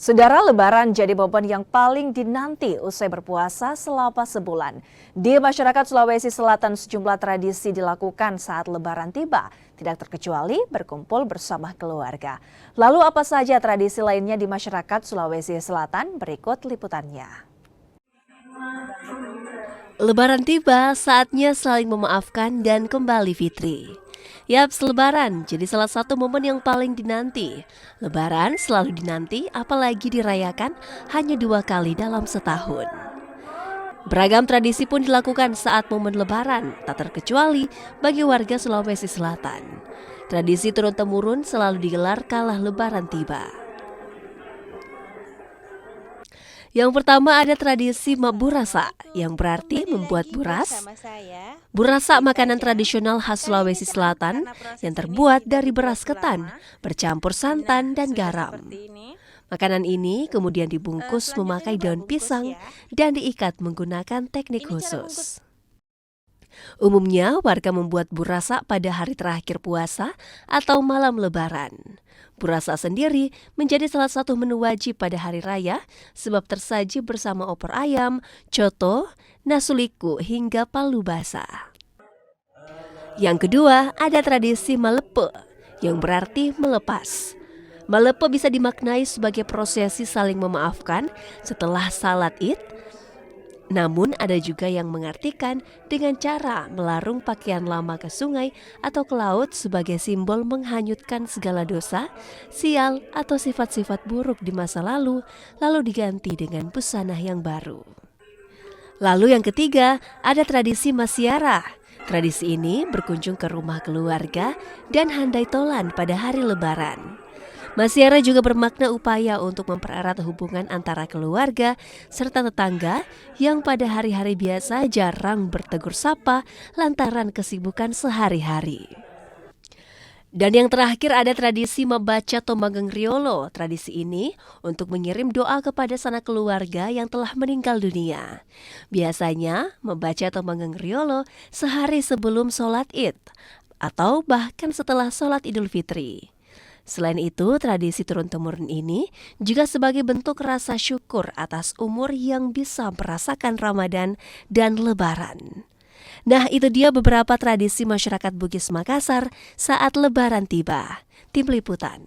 Saudara, Lebaran jadi momen yang paling dinanti usai berpuasa selama sebulan. Di masyarakat Sulawesi Selatan sejumlah tradisi dilakukan saat Lebaran tiba, tidak terkecuali berkumpul bersama keluarga. Lalu apa saja tradisi lainnya di masyarakat Sulawesi Selatan? Berikut liputannya. Lebaran tiba, saatnya saling memaafkan dan kembali fitri. Yaps, Lebaran jadi salah satu momen yang paling dinanti. Lebaran selalu dinanti, apalagi dirayakan hanya 2 kali dalam setahun. Beragam tradisi pun dilakukan saat momen Lebaran, tak terkecuali bagi warga Sulawesi Selatan. Tradisi turun-temurun selalu digelar kala Lebaran tiba. Yang pertama ada tradisi Burasa, yang berarti membuat buras. Burasa makanan tradisional khas Sulawesi Selatan yang terbuat dari beras ketan, bercampur santan dan garam. Makanan ini kemudian dibungkus memakai daun pisang dan diikat menggunakan teknik khusus. Umumnya warga membuat burasa pada hari terakhir puasa atau malam Lebaran. Burasa sendiri menjadi salah satu menu wajib pada hari raya sebab tersaji bersama opor ayam, coto, nasuliku hingga palu basah. Yang kedua ada tradisi malepe yang berarti melepas. Malepe bisa dimaknai sebagai prosesi saling memaafkan setelah salat Id. Namun ada juga yang mengartikan dengan cara melarung pakaian lama ke sungai atau ke laut sebagai simbol menghanyutkan segala dosa, sial atau sifat-sifat buruk di masa lalu diganti dengan busana yang baru. Lalu yang ketiga ada tradisi Masyarah. Tradisi ini berkunjung ke rumah keluarga dan handai tolan pada hari Lebaran. Masyarah juga bermakna upaya untuk mempererat hubungan antara keluarga serta tetangga yang pada hari-hari biasa jarang bertegur sapa lantaran kesibukan sehari-hari. Dan yang terakhir ada tradisi membaca Tomageng Riolo. Tradisi ini untuk mengirim doa kepada sanak keluarga yang telah meninggal dunia. Biasanya membaca Tomageng Riolo sehari sebelum sholat Id atau bahkan setelah sholat Idul Fitri. Selain itu, tradisi turun-temurun ini juga sebagai bentuk rasa syukur atas umur yang bisa merasakan Ramadan dan Lebaran. Nah, itu dia beberapa tradisi masyarakat Bugis Makassar saat Lebaran tiba. Tim Liputan.